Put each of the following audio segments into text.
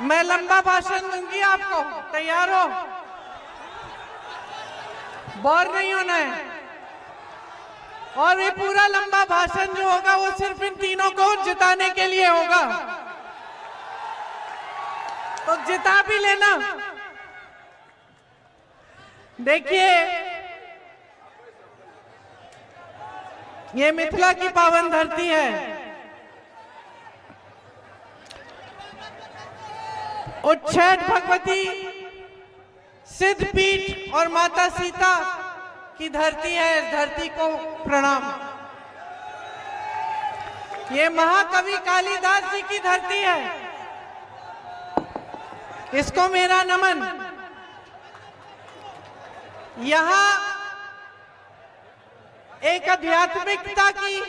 मैं लंबा भाषण दूंगी आपको, तैयार हो? बोर नहीं होना है। और ये पूरा लंबा भाषण जो होगा वो सिर्फ इन तीनों को जिताने के लिए होगा, तो जिता भी लेना। देखिए, ये मिथिला की पावन धरती है। उच्छेद भगवती, सिद्धपीठ और माता सीता की धरती है। इस धरती को प्रणाम। ये महाकवि कालिदास जी की धरती है, इसको मेरा नमन। यहाँ एक आध्यात्मिकता की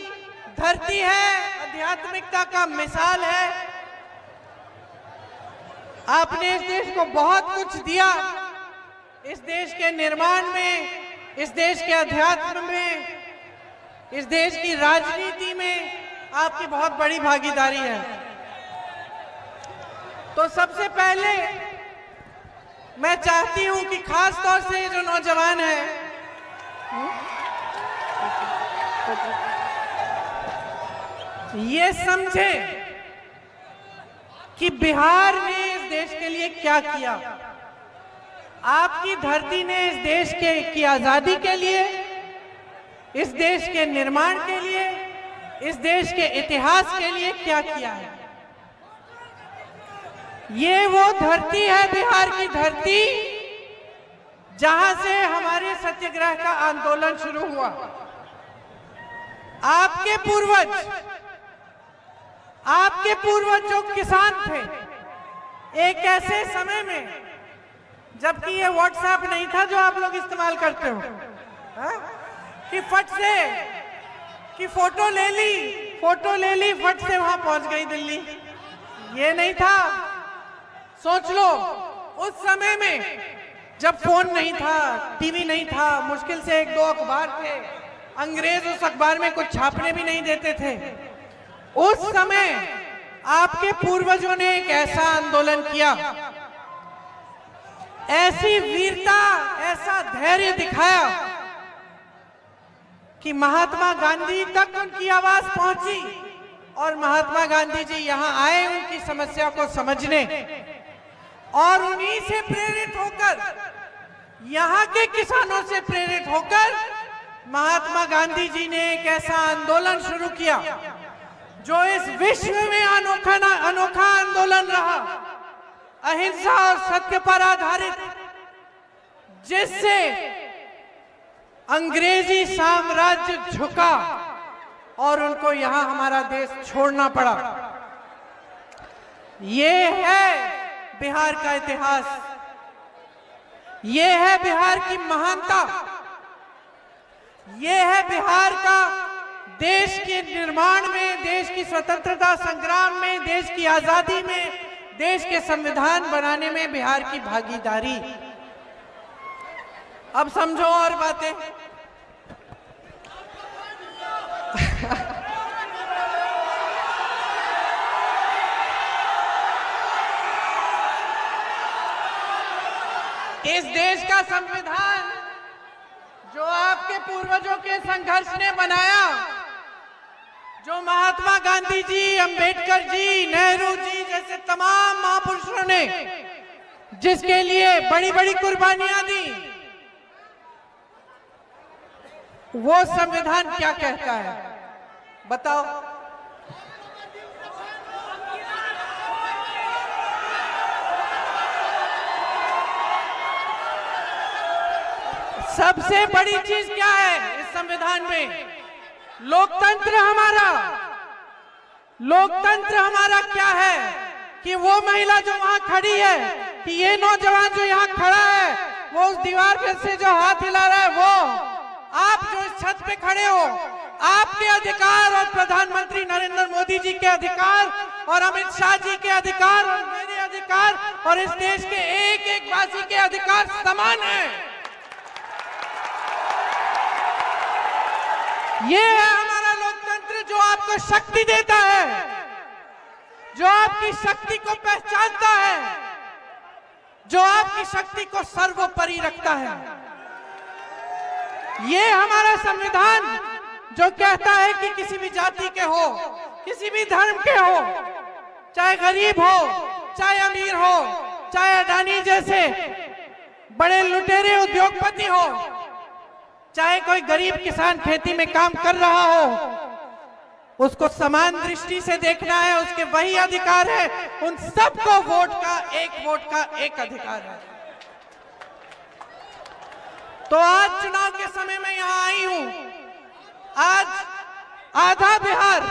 धरती है, आध्यात्मिकता का मिसाल है। आपने इस देश को बहुत कुछ दिया, इस देश के निर्माण में, इस देश के अध्यात्म में, इस देश की राजनीति में आपकी बहुत बड़ी भागीदारी है। तो सबसे पहले मैं चाहती हूं कि खास तौर से जो नौजवान है, ये समझे कि बिहार ने इस देश के लिए क्या किया। आपकी धरती ने इस देश की आजादी के लिए, इस देश के निर्माण के लिए, इस देश के इतिहास के लिए क्या किया है। ये वो धरती है, बिहार की धरती, जहां से हमारे सत्याग्रह का आंदोलन शुरू हुआ। आपके पूर्वज जो किसान थे, एक ऐसे समय में जबकि ये व्हाट्सएप नहीं था जो आप लोग इस्तेमाल करते हो, कि फट से कि फोटो ले ली, फट से वहां पहुंच गई दिल्ली, ये नहीं था। सोच लो, उस समय में जब फोन नहीं था, टीवी नहीं था, मुश्किल से 1-2 अखबार थे, अंग्रेज उस अखबार में कुछ छापने भी नहीं देते थे। उस समय आपके पूर्वजों ने एक ऐसा आंदोलन किया, ऐसी वीरता, ऐसा धैर्य दिखाया कि महात्मा गांधी तक उनकी आवाज पहुंची और महात्मा गांधी जी यहां आए उनकी समस्या को समझने, और उन्हीं से प्रेरित होकर, यहां के किसानों से प्रेरित होकर महात्मा गांधी जी ने एक ऐसा आंदोलन शुरू किया जो इस विश्व में अनोखा आंदोलन रहा, अहिंसा और सत्य पर आधारित, जिससे अंग्रेजी साम्राज्य झुका और उनको यहां हमारा देश छोड़ना पड़ा। ये है बिहार का इतिहास, ये है बिहार की महानता, ये है बिहार का देश के निर्माण में, देश की स्वतंत्रता संग्राम में, देश की आजादी में, देश के संविधान बनाने में बिहार की भागीदारी। अब समझो और बातें। इस देश का संविधान जो आपके पूर्वजों के संघर्ष ने बनाया, जो महात्मा गांधी जी, अंबेडकर जी, नेहरू जी जैसे तमाम महापुरुषों ने जिसके लिए बड़ी बड़ी कुर्बानियां दी, वो संविधान क्या कहता है बताओ? सबसे बड़ी चीज क्या है इस संविधान में? लोकतंत्र हमारा क्या है कि वो महिला जो वहां खड़ी है, कि ये नौजवान जो यहाँ खड़ा है, वो उस दीवार पे से जो हाथ हिला रहा है, वो आप जो इस छत पे खड़े हो, आपके अधिकार और प्रधानमंत्री नरेंद्र मोदी जी के अधिकार और अमित शाह जी के अधिकार और मेरे अधिकार और इस देश के एक एक वासी के अधिकार समान है। ये है हमारा लोकतंत्र जो आपको शक्ति देता है। जो आपकी शक्ति को पहचानता है, जो आपकी शक्ति को सर्वोपरि रखता है। ये हमारा संविधान जो कहता है कि किसी भी जाति के हो, किसी भी धर्म के हो, चाहे गरीब हो, चाहे अमीर हो, चाहे अडानी जैसे बड़े लुटेरे उद्योगपति हो, चाहे कोई गरीब किसान खेती में काम कर रहा हो, उसको समान दृष्टि से देखना है, उसके वही अधिकार है। उन सबको वोट का एक अधिकार है। तो आज चुनाव के समय में यहां आई हूं। आज आधा बिहार,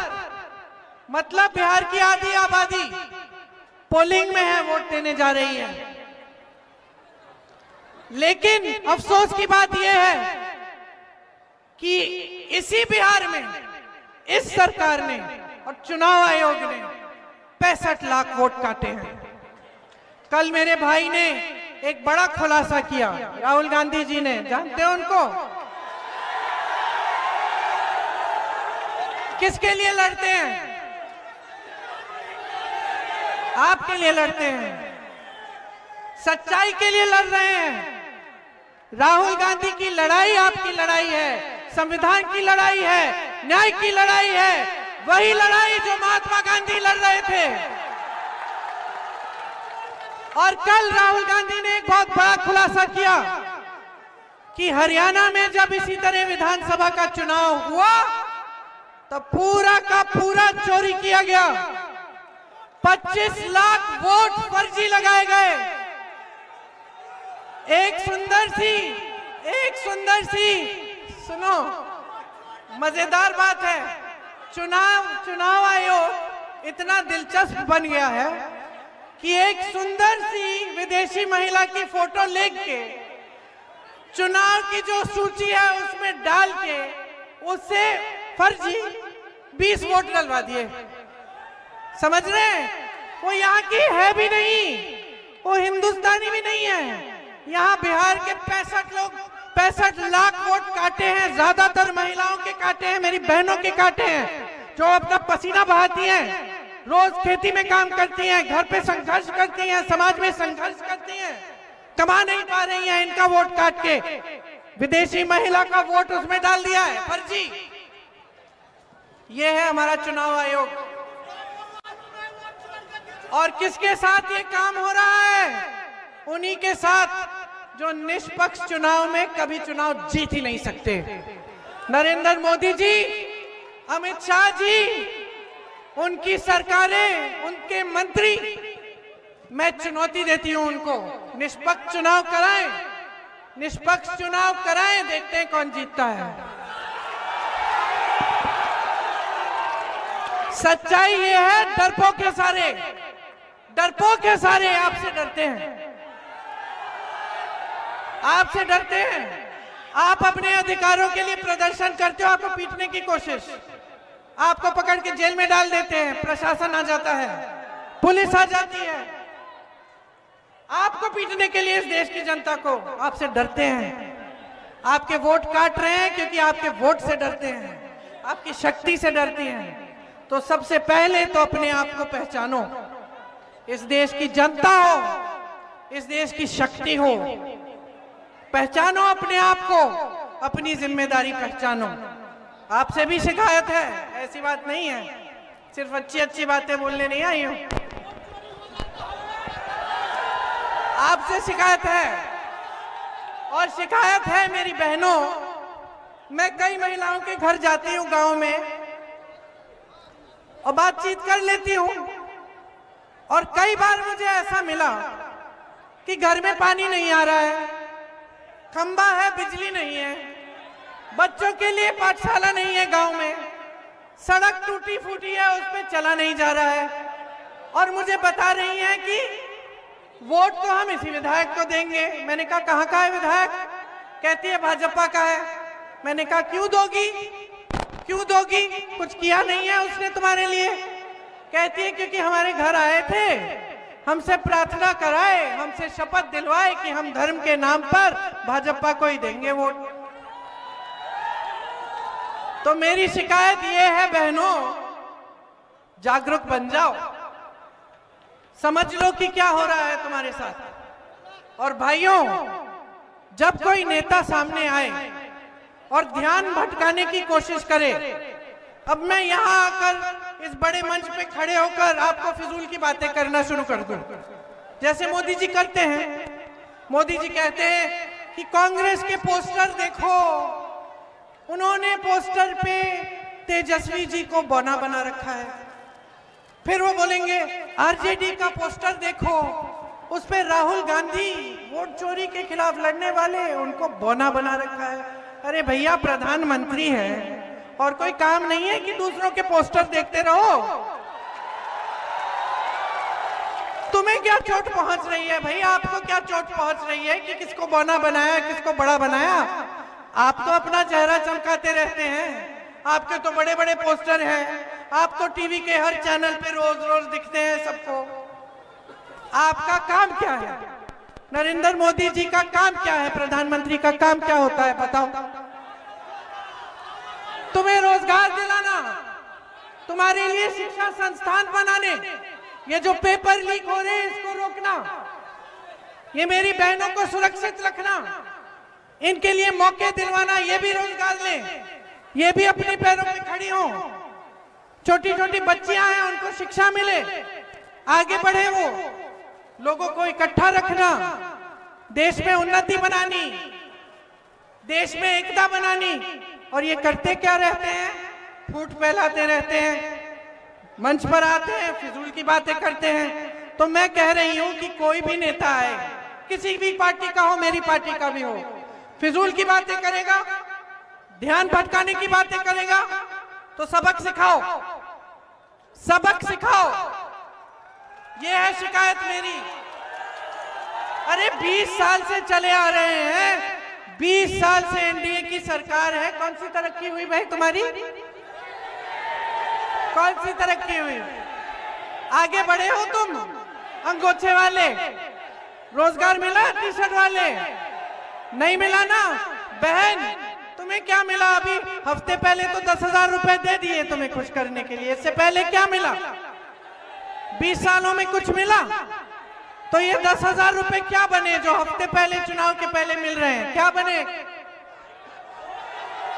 मतलब बिहार की आधी आबादी पोलिंग में है, वोट देने जा रही है। लेकिन अफसोस की बात यह है कि इसी बिहार में इस सरकार ने और चुनाव आयोग ने 65 लाख वोट काटे हैं। कल मेरे भाई ने एक बड़ा खुलासा किया, राहुल गांधी जी ने, जानते हैं उनको? किसके लिए लड़ते हैं? आपके लिए लड़ते हैं, सच्चाई के लिए लड़ रहे हैं। राहुल गांधी की लड़ाई आपकी लड़ाई है, संविधान की लड़ाई है, न्याय की लड़ाई है, वही लड़ाई जो महात्मा गांधी लड़ रहे थे। और कल राहुल गांधी ने एक बहुत बड़ा खुलासा किया कि हरियाणा में जब इसी तरह विधानसभा का चुनाव हुआ तो पूरा का पूरा चोरी किया गया, 25 लाख वोट फर्जी लगाए गए। एक सुंदर सी सुनो, मजेदार बात है, चुनाव आयोग इतना दिलचस्प बन गया है कि एक सुंदर सी विदेशी महिला की फोटो लेके के चुनाव की जो सूची है उसमें डाल के उससे फर्जी 20 वोट डलवा दिए। समझ रहे हैं? वो यहाँ की है भी नहीं, वो हिंदुस्तानी भी नहीं है। यहाँ बिहार के 65 लाख वोट काटे हैं, ज्यादातर महिलाओं के काटे हैं, मेरी बहनों के काटे हैं, जो अपना पसीना बहाती हैं, रोज खेती में काम करती हैं, घर पे संघर्ष करती हैं, समाज में संघर्ष करती हैं, कमा नहीं पा रही हैं, इनका वोट काट के विदेशी महिला का वोट उसमें डाल दिया है फर्जी। ये है हमारा चुनाव आयोग। और किसके साथ ये काम हो रहा है? उन्हीं के साथ जो निष्पक्ष चुनाव में कभी चुनाव जीत ही नहीं सकते। नरेंद्र मोदी जी, अमित शाह जी, उनकी सरकारें, उनके मंत्री, मैं चुनौती देती हूं उनको, निष्पक्ष चुनाव कराएं, निष्पक्ष चुनाव कराएं, देखते हैं कौन जीतता है। सच्चाई ये है, डरपोक के सारे आपसे डरते हैं, आपसे डरते हैं। आप अपने अधिकारों के लिए प्रदर्शन करते हो, आपको पीटने की कोशिश, आपको पकड़ के जेल में डाल देते हैं, प्रशासन आ जाता है, पुलिस आ जाती है, आपको पीटने के लिए इस देश की जनता को, आपसे डरते हैं। आपके वोट काट रहे हैं क्योंकि आपके वोट से डरते हैं, आपकी शक्ति से डरती हैं। तो सबसे पहले तो अपने आप को पहचानो, इस देश की जनता हो, इस देश की शक्ति हो, पहचानो अपने आप को, अपनी जिम्मेदारी पहचानो। आपसे भी शिकायत है, ऐसी बात नहीं है, सिर्फ अच्छी बातें बोलने नहीं आई हूं, आपसे शिकायत है। और शिकायत है मेरी बहनों, मैं कई महिलाओं के घर जाती हूं गांव में और बातचीत कर लेती हूं, और कई बार मुझे ऐसा मिला कि घर में पानी नहीं आ रहा है, खंबा है, बिजली नहीं है, बच्चों के लिए पाठशाला नहीं है गांव में, सड़क टूटी फूटी है, उस पर चला नहीं जा रहा है, और मुझे बता रही हैं कि वोट तो हम इसी विधायक को देंगे। मैंने कहा कहाँ का है विधायक? कहती है भाजपा का है। मैंने कहा क्यों दोगी, कुछ किया नहीं है उसने तुम्हारे लिए? कहती है क्योंकि हमारे घर आए थे, हमसे प्रार्थना कराए, हमसे शपथ दिलवाए कि हम धर्म के नाम पर भाजपा को ही देंगे वोट। तो मेरी शिकायत ये है बहनों, जागरूक बन जाओ, समझ लो कि क्या हो रहा है तुम्हारे साथ। और भाइयों, जब कोई नेता सामने आए और ध्यान भटकाने की कोशिश करे, अब मैं यहां आकर इस बड़े मंच पे खड़े होकर आपको फिजूल की बातें करना शुरू कर दूं, जैसे मोदी जी करते हैं। मोदी जी कहते हैं कि कांग्रेस के पोस्टर देखो, उन्होंने पोस्टर पे तेजस्वी जी को बौना बना रखा है। फिर वो बोलेंगे आरजेडी का पोस्टर देखो, उस पे राहुल गांधी वोट चोरी के खिलाफ लड़ने वाले, उनको बौना बना रखा है। अरे भैया, प्रधानमंत्री है और कोई काम नहीं है कि दूसरों के पोस्टर देखते रहो। तुम्हें क्या चोट पहुंच रही है भाई? आपको क्या चोट पहुंच रही है कि किसको बौना बनाया, किसको बड़ा बनाया? आप तो अपना चेहरा चमकाते रहते हैं, आपके तो बड़े बड़े पोस्टर हैं, आप तो टीवी के हर चैनल पे रोज रोज दिखते हैं सबको। आपका काम क्या है? नरेंद्र मोदी जी का काम क्या है? प्रधानमंत्री का काम क्या होता है बताओ? तुम्हें रोजगार दिलाना, तुम्हारे लिए शिक्षा संस्थान बनाने, ये जो पेपर लीक हो रहे हैं इसको रोकना, ये मेरी बहनों को सुरक्षित रखना, इनके लिए मौके दिलवाना, ये भी रोजगार ले, ये भी अपने पैरों पे खड़ी हो। छोटी छोटी बच्चियां हैं, उनको शिक्षा मिले, आगे बढ़े, वो लोगों को इकट्ठा रखना, देश में उन्नति बनानी, देश में एकता बनानी। और ये करते क्या रहते हैं? फूट फैलाते रहते हैं, मंच पर आते हैं, फिजूल की बातें करते हैं। तो मैं कह रही हूं कि कोई भी नेता आए, किसी भी पार्टी का हो, मेरी पार्टी का भी हो, फिजूल की बातें करेगा, ध्यान भटकाने की बातें करेगा, तो सबक सिखाओ, सबक सिखाओ। ये है शिकायत मेरी। अरे 20 साल से चले आ रहे हैं, 20 साल से एनडीए की सरकार है, कौन सी तरक्की हुई भाई तुम्हारी? कौन सी तरक्की हुई? आगे बढ़े हो तुम? अंगोछे वाले रोजगार मिला? टी शर्ट वाले नहीं मिला ना? बहन, तुम्हें क्या मिला? अभी हफ्ते पहले तो 10,000 रुपए दे दिए तुम्हें खुश करने के लिए, इससे पहले क्या मिला? 20 सालों में कुछ मिला? तो ये 10,000 रुपए क्या बने जो हफ्ते पहले, चुनाव के पहले मिल रहे हैं? क्या बने?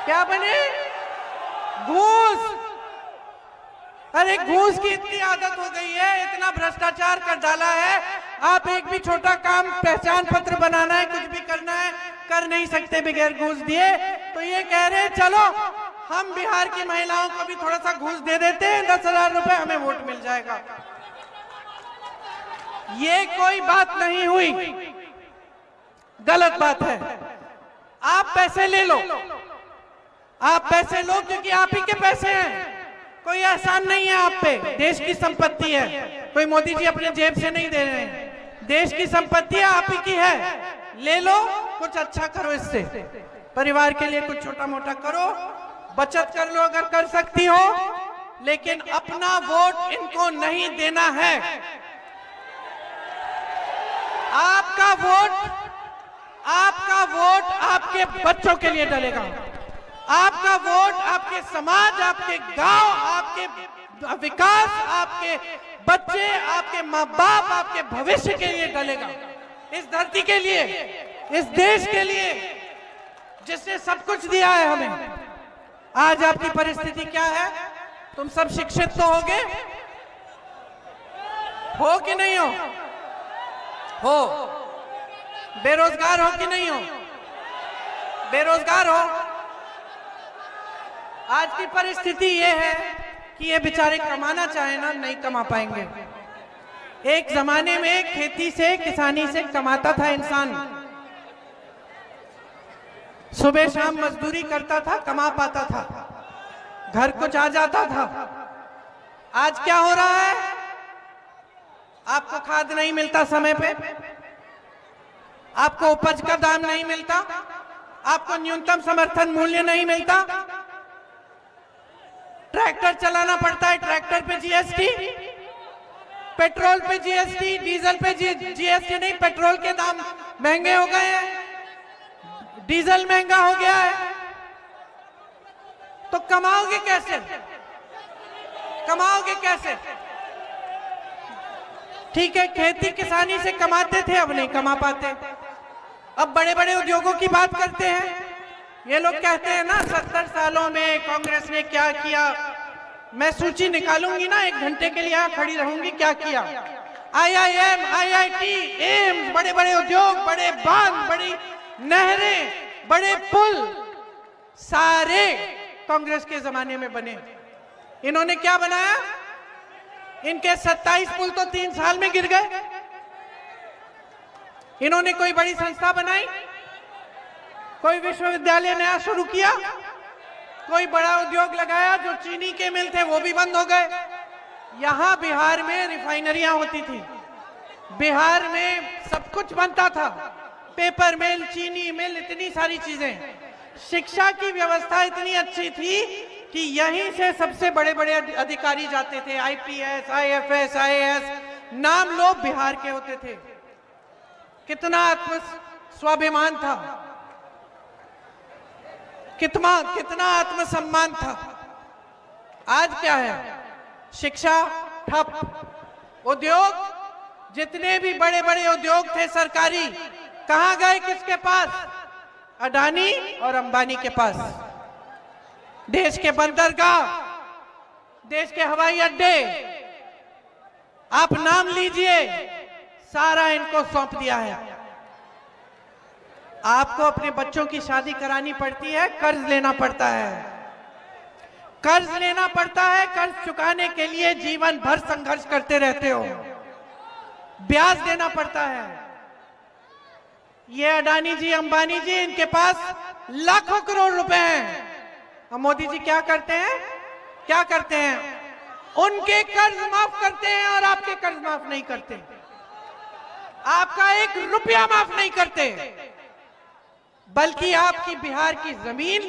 क्या बने? घूस। अरे घूस की इतनी आदत हो गई है, इतना भ्रष्टाचार कर डाला है, आप एक भी छोटा काम, पहचान पत्र बनाना है, कुछ भी करना है, कर नहीं सकते बगैर घूस दिए। तो ये कह रहे हैं चलो हम बिहार की महिलाओं को भी थोड़ा सा घूस दे देते हैं, 10,000 रुपए हमें वोट मिल जाएगा। ये कोई बात नहीं हुई, गलत बात है। आप पैसे ले लो, आप पैसे लो, क्योंकि आप ही के पैसे हैं, कोई एहसान नहीं है आप पे, देश की संपत्ति है, कोई मोदी जी अपने जेब से नहीं दे रहे हैं, देश की संपत्ति है, आप ही की है। ले लो, कुछ अच्छा करो, इससे परिवार के लिए कुछ छोटा मोटा करो, बचत कर लो अगर कर सकती हो, लेकिन अपना वोट इनको नहीं देना है। आपका वोट आपके बच्चों के लिए डलेगा, आपका वोट आपके समाज, आपके गांव, आपके विकास, आपके बच्चे, आपके माँ बाप, आपके भविष्य के लिए डलेगा, इस धरती के लिए, इस देश के लिए, जिसने सब कुछ दिया है हमें। आज आपकी परिस्थिति क्या है? तुम सब शिक्षित तो होगे, हो कि नहीं हो? हो। बेरोजगार हो कि नहीं हो? बेरोजगार हो। आज की परिस्थिति ये है कि ये बेचारे कमाना चाहे ना, नहीं कमा पाएंगे। एक जमाने में खेती से, किसानी से कमाता था इंसान, सुबह शाम मजदूरी करता था, कमा पाता था, घर को जा जाता था। आज क्या हो रहा है? आपको खाद नहीं मिलता समय पे, आपको उपज का दाम नहीं मिलता, आपको न्यूनतम समर्थन मूल्य नहीं मिलता, ट्रैक्टर चलाना पड़ता है, ट्रैक्टर पे जीएसटी, पेट्रोल पे जीएसटी, डीजल पे जीएसटी नहीं, पेट्रोल के दाम महंगे हो गए हैं, डीजल महंगा हो गया है। तो कमाओगे कैसे? कमाओगे कैसे? ठीक है, खेती किसानी से कमाते थे, अब नहीं कमा पाते। अब बड़े बड़े उद्योगों की बात करते हैं। ये लोग कहते हैं ना 70 सालों में कांग्रेस ने क्या किया। मैं सूची निकालूंगी ना, 1 घंटे के लिए यहाँ खड़ी रहूंगी, क्या किया। IIM, IIT, एम्स, बड़े बड़े उद्योग, बड़े बांध, बड़ी नहरें, बड़े पुल, सारे कांग्रेस के जमाने में बने। इन्होंने क्या बनाया? इनके 27 पुल तो 3 साल में गिर गए। इन्होंने कोई बड़ी संस्था बनाई, कोई विश्वविद्यालय नया शुरू किया, कोई बड़ा उद्योग लगाया। जो चीनी के मिल थे वो भी बंद हो गए। यहां बिहार में रिफाइनरियां होती थी, बिहार में सब कुछ बनता था, पेपर मिल, चीनी मिल, इतनी सारी चीजें। शिक्षा की व्यवस्था इतनी अच्छी थी कि यहीं से सबसे बड़े बड़े अधिकारी जाते थे। IPS, IFS, IAS, नाम लोग बिहार के होते थे। कितना आत्म स्वाभिमान था, कितना आत्मसम्मान था। आज क्या है? शिक्षा ठप। उद्योग, जितने भी बड़े बड़े उद्योग थे सरकारी, कहां गए? किसके पास? अडानी और अंबानी के पास। देश के बंदरगाह, देश के हवाई अड्डे, आप नाम लीजिए, सारा इनको सौंप दिया है। आपको अपने बच्चों की शादी करानी पड़ती है, कर्ज लेना पड़ता है, कर्ज लेना पड़ता है। कर्ज चुकाने के लिए जीवन भर संघर्ष करते रहते हो, ब्याज देना पड़ता है। ये अडानी जी, अंबानी जी, इनके पास लाखों करोड़ रुपए हैं। और मोदी जी क्या करते हैं? क्या करते हैं? उनके कर्ज माफ करते हैं और आपके कर्ज माफ नहीं करते। आपका 1 रुपया माफ नहीं करते, बल्कि आपकी बिहार की जमीन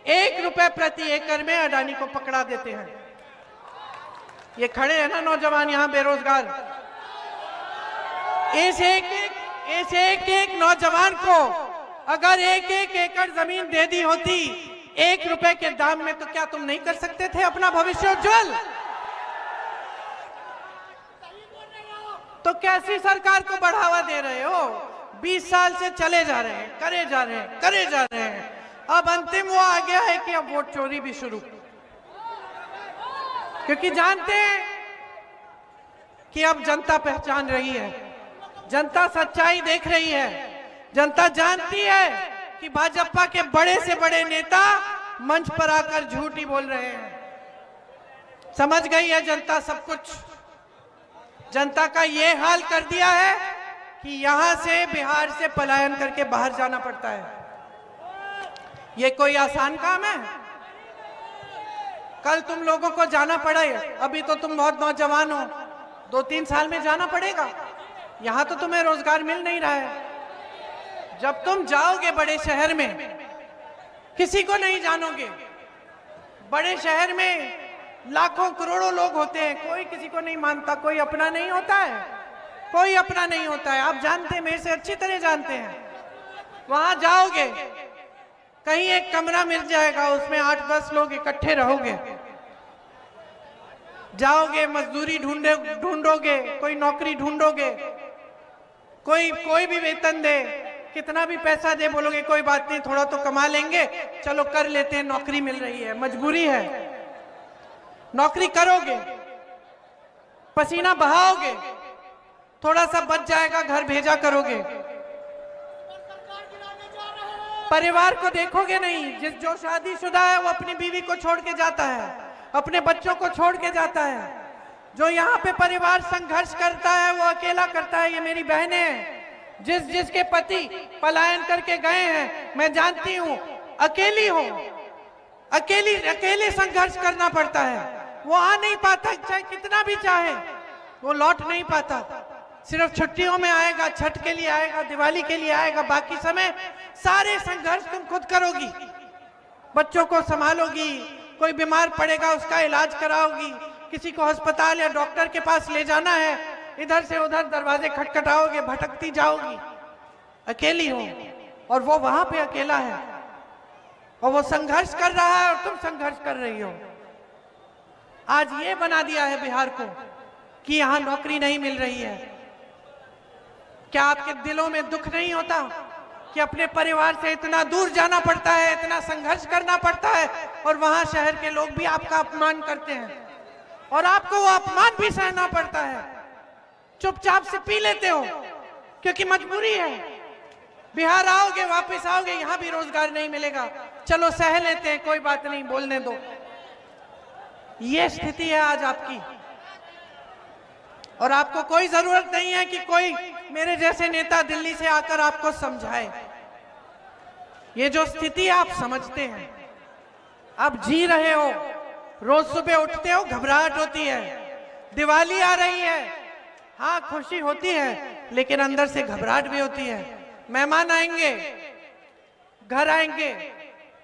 1 रुपए प्रति एकड़ में अडानी को पकड़ा देते हैं। ये खड़े हैं ना नौजवान यहां बेरोजगार, इस एक एक नौजवान को अगर 1-1 एकड़ जमीन दे दी होती 1 रुपए के दाम में, तो क्या तुम नहीं कर सकते थे अपना भविष्य उज्जवल? तो कैसी सरकार को बढ़ावा दे रहे हो? 20 साल से चले जा रहे हैं, करे जा रहे हैं। अब अंतिम वो आ गया है कि अब वोट चोरी भी शुरू, क्योंकि जानते हैं कि अब जनता पहचान रही है, जनता सच्चाई देख रही है, जनता जानती है कि भाजपा के बड़े से बड़े नेता मंच पर आकर झूठ ही बोल रहे हैं। समझ गई है जनता सब कुछ। जनता का ये हाल कर दिया है कि यहां से, बिहार से पलायन करके बाहर जाना पड़ता है। ये कोई आसान काम है? कल तुम लोगों को जाना पड़ा है, अभी तो तुम बहुत नौजवान हो, 2-3 साल में जाना पड़ेगा। यहां तो तुम्हें रोजगार मिल नहीं रहा है। जब तुम जाओगे बड़े शहर में, किसी को नहीं जानोगे। बड़े शहर में लाखों करोड़ों लोग होते हैं, कोई किसी को नहीं मानता, कोई अपना नहीं होता है, कोई अपना नहीं होता है। आप जानते हैं, मेरे से अच्छी तरह जानते हैं। वहां जाओगे, कहीं एक कमरा मिल जाएगा, उसमें 8-10 लोग इकट्ठे रहोगे, जाओगे मजदूरी ढूंढोगे, कोई नौकरी ढूंढोगे, कोई भी वेतन दे, कितना भी पैसा दे, बोलोगे कोई बात नहीं, थोड़ा तो कमा लेंगे, चलो कर लेते हैं, नौकरी मिल रही है, मजबूरी है। नौकरी करोगे, पसीना बहाओगे, थोड़ा सा बच जाएगा, घर भेजा करोगे। परिवार को देखोगे नहीं। जो शादीशुदा है वो अपनी बीवी को छोड़ के जाता है, अपने बच्चों को छोड़ के जाता है। जो यहाँ पे परिवार संघर्ष करता है वो अकेला करता है। ये मेरी बहनें हैं, जिसके पति पलायन करके गए हैं, मैं जानती हूँ, अकेली हो, अकेले संघर्ष करना पड़ता है। वो आ नहीं पाता, चाहे कितना भी चाहे, वो लौट नहीं पाता। सिर्फ छुट्टियों में आएगा, छठ के लिए आएगा, दिवाली के लिए आएगा, बाकी समय सारे संघर्ष तुम खुद करोगी। बच्चों को संभालोगी, कोई बीमार पड़ेगा उसका इलाज कराओगी, किसी को अस्पताल या डॉक्टर के पास ले जाना है, इधर से उधर दरवाजे खटखटाओगे, भटकती जाओगी, अकेली हो। और वो वहां पे अकेला है और वो संघर्ष कर रहा है और तुम संघर्ष कर रही हो। आज ये बना दिया है बिहार को कि यहां नौकरी नहीं मिल रही है? क्या आपके दिलों में दुख नहीं होता कि अपने परिवार से इतना दूर जाना पड़ता है, इतना संघर्ष करना पड़ता है, और वहां शहर के लोग भी आपका अपमान करते हैं और आपको वो अपमान भी सहना पड़ता है? चुपचाप से पी लेते हो क्योंकि मजबूरी है। बिहार आओगे, वापस आओगे, यहां भी रोजगार नहीं मिलेगा, चलो सह लेते हैं, कोई बात नहीं, बोलने दो। ये स्थिति है आज आपकी, और आपको कोई जरूरत नहीं है कि कोई मेरे जैसे नेता दिल्ली से आकर आपको समझाए। ये जो स्थिति आप समझते हैं, आप जी रहे हो, रोज सुबह उठते हो, घबराहट होती है, दिवाली आ रही है, हाँ खुशी होती है, लेकिन अंदर से घबराहट भी होती है। मेहमान आएंगे, घर आएंगे,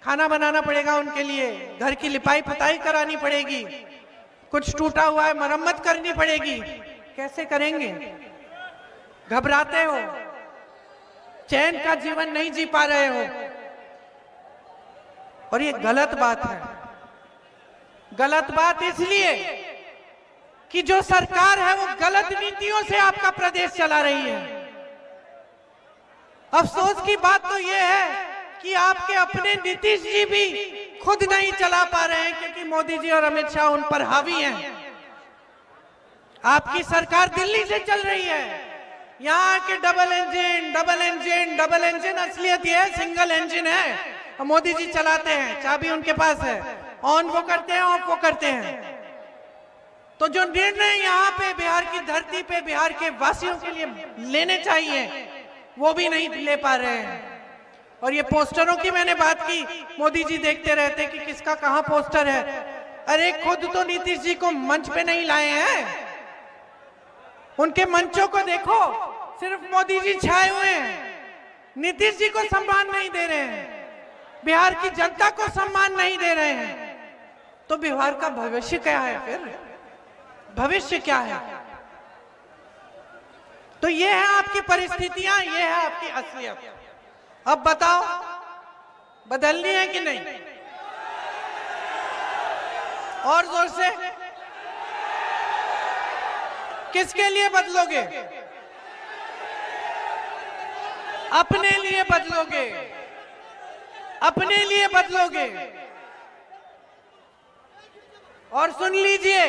खाना बनाना पड़ेगा उनके लिए, घर की लिपाई पुताई करानी पड़ेगी, कुछ टूटा हुआ है मरम्मत करनी पड़ेगी, कैसे करेंगे? घबराते हो, चैन का जीवन नहीं जी पा रहे हो, और ये गलत बात है। गलत बात इसलिए कि जो सरकार है वो गलत नीतियों से आपका प्रदेश चला रही है। अफसोस की बात तो ये है कि आपके अपने नीतीश जी भी खुद नहीं चला पा रहे हैं, क्योंकि मोदी जी और अमित शाह उन पर हावी हैं। आपकी सरकार दिल्ली से चल रही है, यहाँ के double engine double engine double engine, असलियत ये है सिंगल इंजन है, और मोदी जी चलाते हैं, चाबी उनके पास है, ऑन वो करते हैं, ऑफ वो करते हैं। तो जो निर्णय यहाँ पे बिहार की धरती पे बिहार के वासियों के लिए लेने चाहिए, वो भी नहीं ले पा रहे हैं। और ये पोस्टरों की मैंने बात की, मोदी जी देखते रहते कि किसका कहां पोस्टर है। अरे खुद तो नीतीश जी को मंच पे नहीं लाए हैं, उनके मंचों को देखो, सिर्फ मोदी जी छाए हुए हैं, नीतीश जी को सम्मान नहीं दे रहे हैं, बिहार की जनता को सम्मान नहीं दे रहे हैं। तो बिहार का भविष्य क्या है? फिर भविष्य क्या है? तो ये है आपकी परिस्थितियां, ये है आपकी असलियत। अब बताओ, बदलनी है कि नहीं? और जोर से, किसके लिए बदलोगे? अपने लिए बदलोगे, अपने लिए बदलोगे। और सुन लीजिए,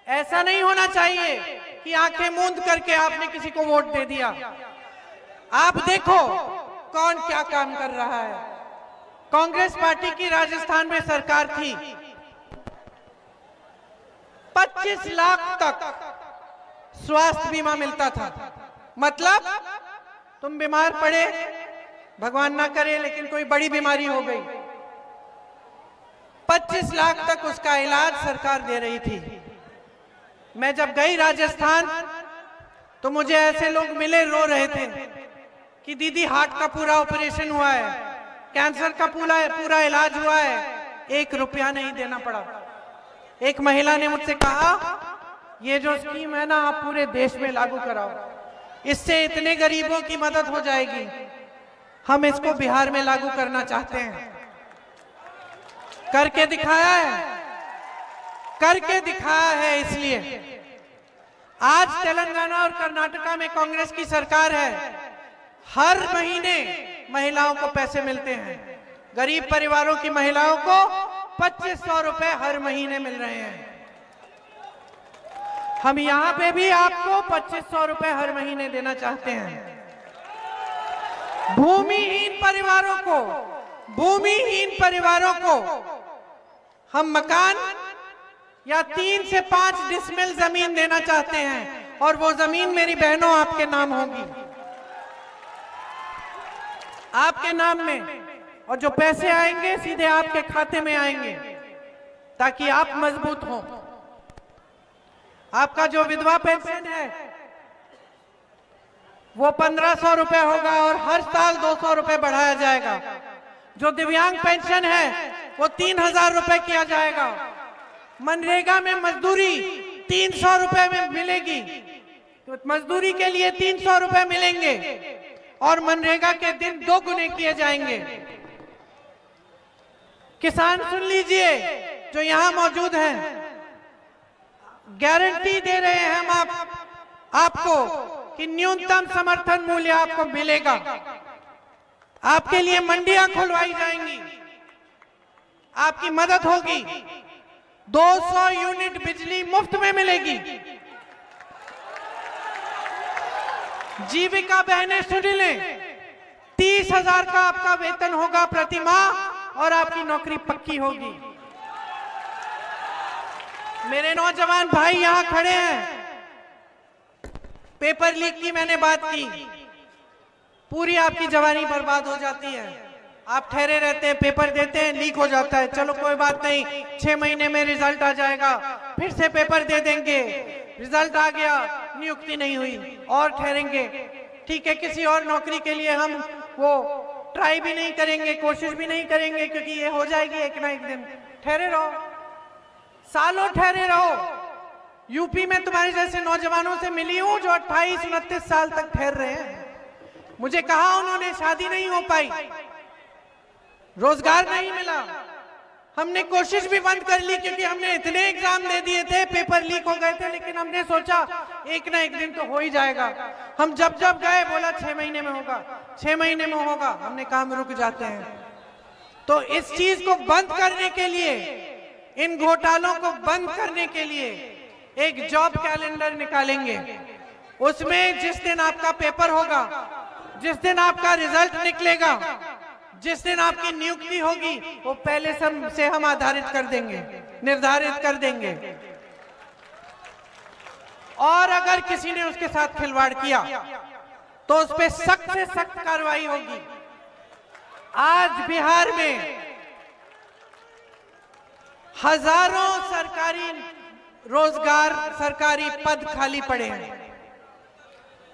ऐसा नहीं होना चाहिए कि आंखें मूंद करके आपने किसी को वोट दे दिया। आप देखो कौन क्या काम कर रहा है। कांग्रेस पार्टी की राजस्थान में सरकार थी, 25 लाख तक स्वास्थ्य बीमा मिलता था। मतलब तुम बीमार पड़े, भगवान ना करे लेकिन कोई बड़ी बीमारी हो गई, 25 लाख तक उसका इलाज सरकार दे रही थी। मैं जब गई राजस्थान तो मुझे ऐसे लोग मिले, रो रहे थे कि दीदी हार्ट का पूरा ऑपरेशन हुआ है, कैंसर का पूरा इलाज हुआ है, 1 रुपया नहीं देना पड़ा। एक महिला ने मुझसे कहा, ये जो स्कीम है ना, आप पूरे देश में लागू कराओ, इससे इतने गरीबों की मदद हो जाएगी। हम इसको बिहार में लागू करना चाहते हैं। करके दिखाया है, करके दिखाया है। इसलिए आज तेलंगाना और कर्नाटका में कांग्रेस की सरकार है, हर महीने महिलाओं को पैसे मिलते हैं। गरीब परिवारों की महिलाओं को 2500 रुपए हर महीने मिल रहे हैं। हम यहां पे भी आपको 2500 रुपए हर महीने देना चाहते हैं। भूमिहीन परिवारों को हम मकान या 3 से 5 डिसमिल जमीन देना चाहते हैं, और वो जमीन मेरी बहनों आपके नाम होगी, आपके नाम में, और जो पैसे आएंगे सीधे आपके खाते में आएंगे, ताकि आप मजबूत हो। आपका जो विधवा पेंशन है वो 1500 रुपए होगा, और हर साल 200 रुपए बढ़ाया जाएगा। जो दिव्यांग पेंशन है वो 3000 रुपए किया जाएगा। मनरेगा में मजदूरी 300 रुपए में मिलेगी, तो मजदूरी के लिए 300 रुपए मिलेंगे, और मनरेगा के दिन 2 गुने किए जाएंगे। किसान सुन लीजिए जो यहां मौजूद हैं, गारंटी दे रहे हैं हम आपको कि न्यूनतम समर्थन मूल्य आपको मिलेगा। आपके लिए मंडियां खुलवाई जाएंगी, आपकी मदद होगी। 200 यूनिट बिजली मुफ्त में मिलेगी। जीविका बहनें सुन लें, 30,000 का आपका वेतन होगा प्रति माह और आपकी नौकरी पक्की होगी। मेरे नौजवान भाई यहां खड़े हैं। पेपर लीक की मैंने बात की, पूरी आपकी जवानी बर्बाद हो जाती है। आप ठहरे रहते हैं, पेपर देते हैं, लीक हो जाता है, चलो कोई बात नहीं, 6 महीने में रिजल्ट आ जाएगा, फिर से पेपर दे देंगे, रिजल्ट आ गया, नियुक्ति नहीं हुई, और ठहरेंगे। ठीक है, किसी और नौकरी के लिए हम वो ट्राई भी नहीं करेंगे, कोशिश भी नहीं करेंगे, क्योंकि ये हो जाएगी एक ना एक दिन। ठहरे रहो, सालों ठहरे रहो। यूपी में तुम्हारे जैसे नौजवानों से मिली हूं जो 28-29 साल तक ठहर रहे हैं। मुझे कहा उन्होंने शादी नहीं हो पाई, रोजगार नहीं मिला, हमने कोशिश भी बंद कर ली, क्योंकि हमने इतने एग्जाम दे दिए थे, पेपर लीक हो गए थे, लेकिन हमने सोचा एक ना एक दिन तो हो ही जाएगा। हम जब जब गए बोला 6 महीने में होगा, 6 महीने में होगा, हमने काम रुक जाते हैं। तो इस चीज को बंद करने के लिए, इन घोटालों को बंद करने के लिए एक जॉब कैलेंडर निकालेंगे। उसमें जिस दिन आपका पेपर होगा, जिस दिन आपका रिजल्ट निकलेगा, जिस दिन आपकी नियुक्ति होगी, वो पहले से हम आधारित कर देंगे, निर्धारित कर देंगे। और अगर किसी ने उसके साथ खिलवाड़ किया तो उस पर सख्त से सख्त कार्रवाई होगी। आज बिहार में हजारों सरकारी रोजगार, सरकारी पद खाली पड़े हैं।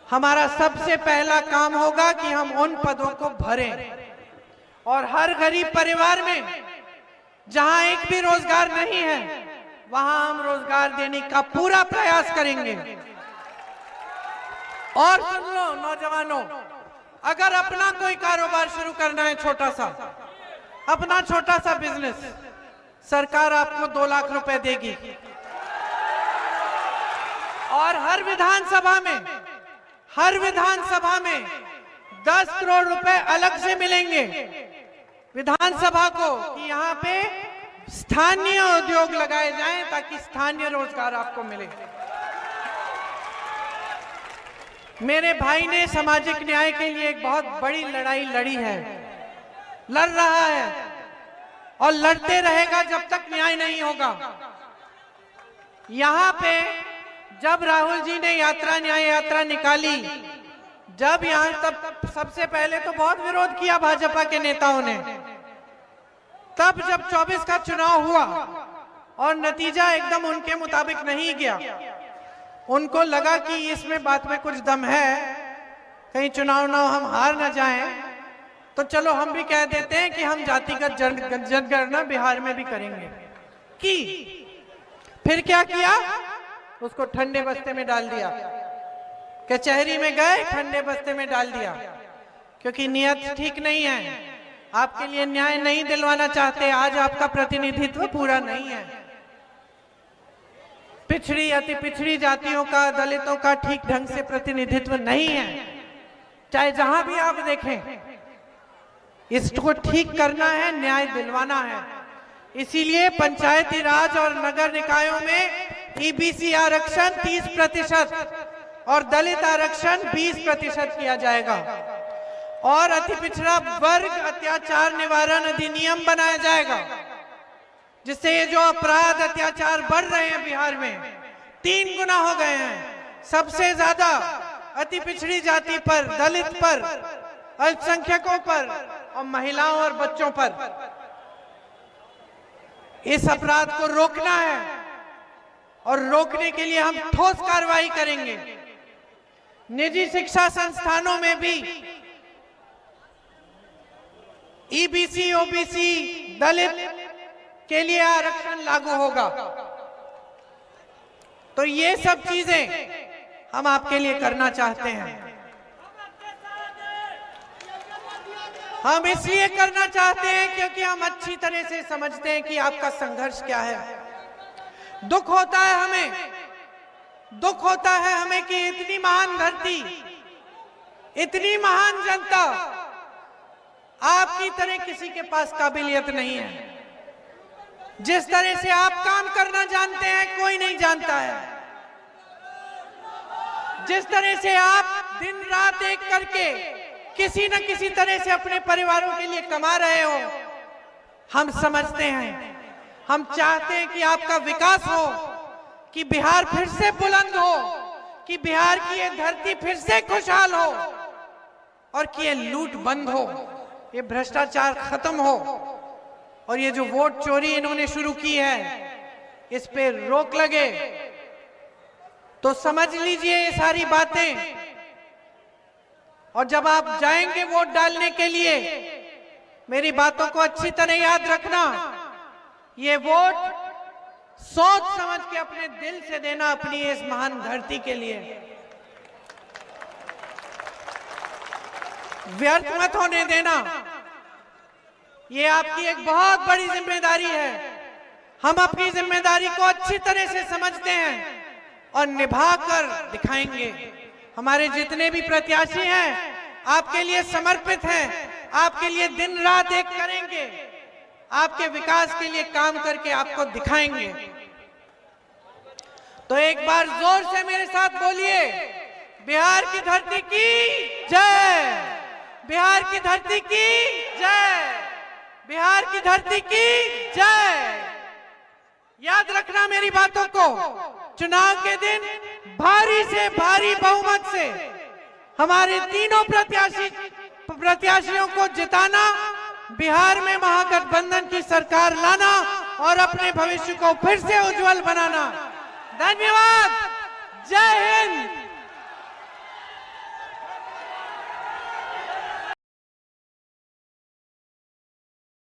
हमारा सबसे पहला काम होगा कि हम उन पदों को भरें, और हर गरीब परिवार में जहां एक भी रोजगार नहीं है, वहां हम रोजगार देने का पूरा प्रयास करेंगे। और सुन लो नौजवानों, अगर अपना कोई कारोबार शुरू करना है, छोटा सा, अपना छोटा सा बिजनेस, सरकार आपको 2 लाख रुपए देगी। और हर विधानसभा में 10 करोड़ रुपए अलग से मिलेंगे विधानसभा को, कि यहाँ पे स्थानीय उद्योग लगाए जाएं, ताकि स्थानीय रोजगार आपको मिले। मेरे भाई ने सामाजिक न्याय के लिए एक बहुत बड़ी लड़ाई लड़ी है, लड़ रहा है और लड़ते रहेगा जब तक न्याय नहीं होगा। यहाँ पे जब राहुल जी ने न्याय यात्रा निकाली, जब यहाँ तब सबसे पहले तो बहुत विरोध किया भाजपा के नेताओं ने। तब जब 24 का चुनाव हुआ और नतीजा एकदम उनके मुताबिक नहीं गया, उनको लगा कि इसमें बात में कुछ दम है, कहीं चुनाव हम हार ना जाएं, तो चलो हम भी कह देते हैं कि हम जातिगत जनगणना बिहार में भी करेंगे। फिर क्या किया, उसको ठंडे बस्ते में डाल दिया, कचहरी में गए, ठंडे बस्ते में डाल दिया, क्योंकि नियत ठीक नहीं है, आपके लिए न्याय नहीं दिलवाना चाहते। आज आपका प्रतिनिधित्व पूरा नहीं है, पिछड़ी अति पिछड़ी जातियों का, दलितों का ठीक ढंग से प्रतिनिधित्व नहीं है, चाहे जहां भी आप देखें। इसको ठीक करना है, न्याय दिलवाना है। इसीलिए पंचायती राज और नगर निकायों में ईबीसी आरक्षण 30% और दलित आरक्षण 20% किया जाएगा, और अति पिछड़ा वर्ग अत्याचार निवारण अधिनियम बनाया जाएगा, जिससे ये जो अपराध अत्याचार बढ़ रहे हैं बिहार में 3 गुना हो गए हैं। सबसे ज्यादा अति पिछड़ी जाति पर, दलित पर, अल्पसंख्यकों पर और महिलाओं और बच्चों पर। इस अपराध को रोकना है, और रोकने के लिए हम ठोस कार्रवाई करेंगे। निजी शिक्षा संस्थानों में भी ईबीसी, ओबीसी, दलित के लिए आरक्षण लागू होगा। तो ये सब चीजें हम आपके लिए करना चाहते हैं। हम इसलिए करना चाहते हैं क्योंकि हम अच्छी तरह से समझते हैं कि आपका संघर्ष क्या है। दुख होता है हमें दुख होता है हमें कि इतनी महान धरती, इतनी महान जनता, आपकी तरह किसी के पास काबिलियत नहीं है। जिस तरह से आप काम करना जानते हैं कोई नहीं जानता है। जिस तरह से आप दिन रात एक करके किसी न किसी तरह से अपने परिवारों के लिए कमा रहे हो, हम समझते हैं। हम चाहते हैं कि आपका विकास हो, कि बिहार फिर से बुलंद हो, कि बिहार की ये धरती फिर से खुशहाल हो, और कि ये लूट बंद हो, ये भ्रष्टाचार खत्म हो, और ये जो वोट चोरी इन्होंने शुरू की है इस पे रोक लगे। तो समझ लीजिए ये सारी बातें, और जब आप जाएंगे वोट डालने के लिए मेरी बातों को अच्छी तरह याद रखना। ये वोट सोच समझ के अपने दिल से देना, अपनी इस महान धरती के लिए। व्यर्थ मत होने देना। ये आपकी एक बहुत बड़ी जिम्मेदारी है। हम अपनी जिम्मेदारी को अच्छी तरह से समझते हैं और निभा कर दिखाएंगे। हमारे जितने भी प्रत्याशी हैं आपके लिए समर्पित हैं, आपके लिए दिन रात एक करेंगे, आपके विकास के लिए काम करके आपको दिखाएंगे। तो एक बार जोर से मेरे साथ बोलिए, बिहार की धरती की जय, बिहार की धरती की जय, बिहार की धरती की जय। याद रखना मेरी बातों को। चुनाव के दिन भारी से भारी बहुमत से हमारे तीनों प्रत्याशियों को जिताना, बिहार में महागठबंधन की सरकार लाना और अपने भविष्य को फिर से उज्जवल बनाना। धन्यवाद। जय हिंद।